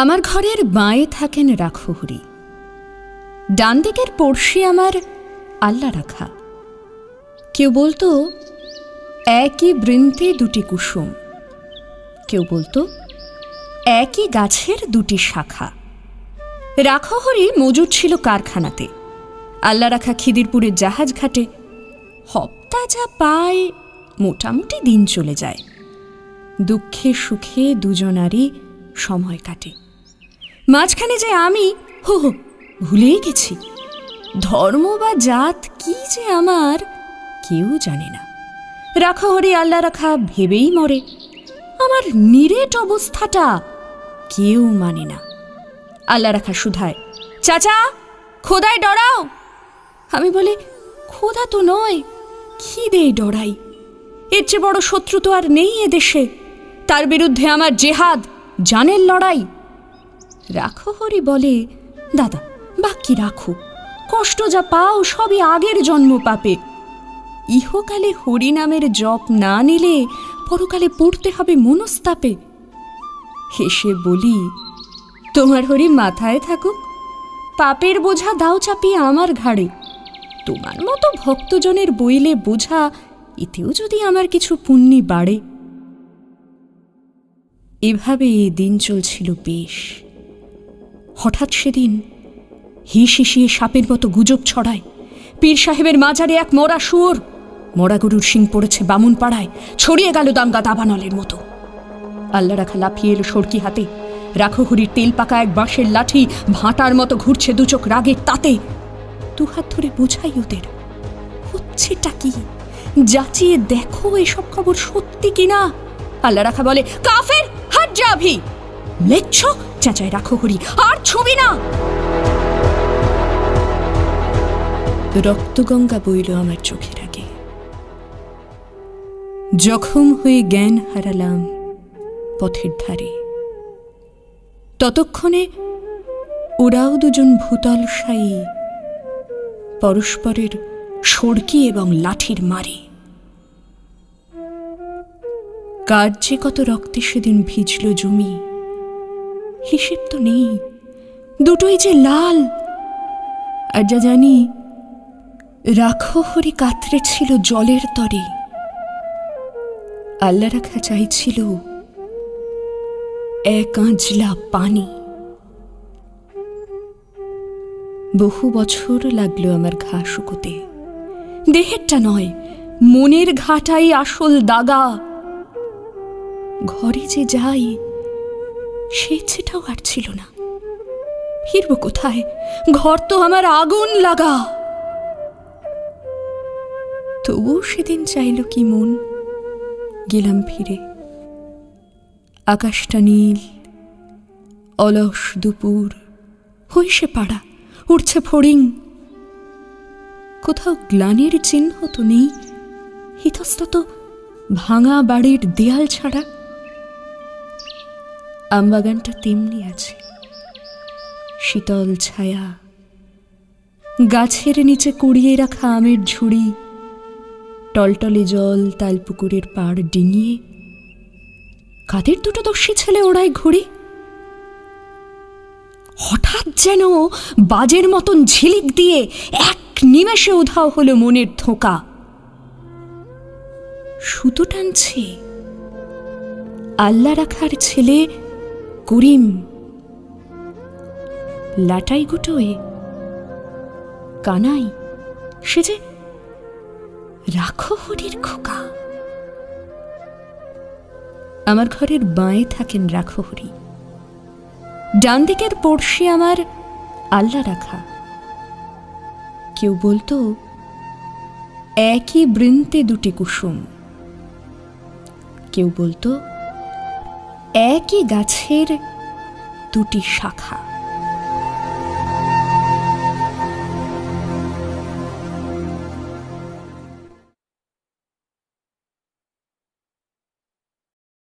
আমার ঘরের বাঁয়ে থাকেন রাখহরি, ডান দিকের পড়শি আমার আল্লা রাখা। কেউ বলতো একই বৃন্তে দুটি কুসুম, কেউ বলতো একই গাছের দুটি শাখা। রাখহরি মজুর ছিল কারখানাতে, আল্লা রাখা খিদিরপুরের জাহাজ ঘাটে। হপ্তা যা পায় মোটামুটি দিন চলে যায়, দুঃখে সুখে দুজনারই সময় কাটে। মাঝখানে যে আমি হো ভুলেই গেছি, ধর্ম বা জাত কি যে আমার কেউ জানে না। রাখহরি আল্লা রাখা ভেবেই মরে, আমার নিরেট অবস্থাটা কেউ মানে না। আল্লা রাখা শুধায়, চাচা খোদায় ডরাও। আমি বলি, খোদা তো নয়, খিদেই ডরাই। এর চেয়ে বড় শত্রু তো আর নেই এদেশে, তার বিরুদ্ধে আমার জেহাদ, জানের লড়াই। রাখহরি বলে, দাদা বাকি রাখো, কষ্ট যা পাও সবই আগের জন্ম পাপে। ইহকালে হরি নামের জপ না নিলে পরকালে পড়তে হবে মনস্তাপে। হেসে বলি, তোমার হরি মাথায় থাকুক, পাপের বোঝা দাও চাপিয়ে আমার ঘাড়ে। তোমার মতো ভক্তজনের বইলে বোঝা, এতেও যদি আমার কিছু পুণ্যি বাড়ে। এভাবে দিন চলছিল বেশ। হঠাৎ সেদিন হিস হিসিয়ে সাপের মতো গুজব ছড়ায়, পীর সাহেবের মাজারে এক মরা শুয়োর, মরা গরুর শিং পড়েছে বামুন পাড়ায়, ছড়িয়ে গেল দাঙ্গা দাবানলের মতো। আল্লা রাখা লাফিয়ে এলো সড়কি হাতে, রাখহরির তেল পাকা এক বাঁশের লাঠি ভাঁটার মতো ঘুরছে দুচোখ রাগের তাতে। দুহাত ধরে বোঝাই ওদের, হচ্ছেটা কি, যাচিয়ে দেখো এসব খবর সত্যি কিনা। আল্লা রাখা বলে, কাফের হাট যাবি, লেচ্ছ চেঁচায় রাখহরি, আর ছবি না। রক্তগঙ্গা বইল আমার চোখের আগে, জখম হয়ে জ্ঞান হারালাম পথের ধারে। ততক্ষণে ওরাও দুজন ভূতলশায়ী, পরস্পরের সড়কি এবং লাঠির মারে। কার যে কত রক্তে সেদিন ভিজল জমি, হিসেব তো নেই, দুটোই যে লাল। আর যা জানি, রাখহরি কাতরে ছিল জলের তরে, আল্লা রাখা চাইছিল এক আঁজলা পানি। বহু বছর লাগলো আমার ঘা শুকোতে, দেহেরটা নয় মনের ঘাটাই আসল দাগা। ঘরে যে যাই সে ইচ্ছেটাও আর ছিল না, ফিরব কোথায়, ঘর তো আমার আগুন লাগা। তবু সেদিন চাইল কি মন, গেলাম ফিরে। আকাশটা নীল, অলস দুপুর, হইসে পাড়া, উঠছে ফড়িং। কোথাও গ্লানির চিহ্ন তো নেই, ইতস্তত ভাঙা বাড়ির দেয়াল ছাড়া। আমবাগানটা তেমনি আছে, শীতল ছায়া, গাছের নিচে কুড়িয়ে রাখা আমের ঝুড়ি, টলটলে জল তালপুকুরের পাড় ডিঙিয়ে কাদের দুটো দস্যি ছেলে ওড়ায় ঘুড়ি। হঠাৎ যেন বাজের মতন ঝিলিক দিয়ে এক নিমেষে উধাও হলো মনের ধোঁকা। সুতো টানছে আল্লা রাখার ছেলে করিম, লাটাই গুটোয় কানাই, সে যে রাখহরির খোকা। আমার ঘরের বাঁয়ে থাকেন রাখহরি, ডান দিকের পড়শি আমার আল্লা রাখা। কেউ বলতো একই বৃন্তে দুটি কুসুম, কেউ বলতো একই গাছের দুটি শাখা।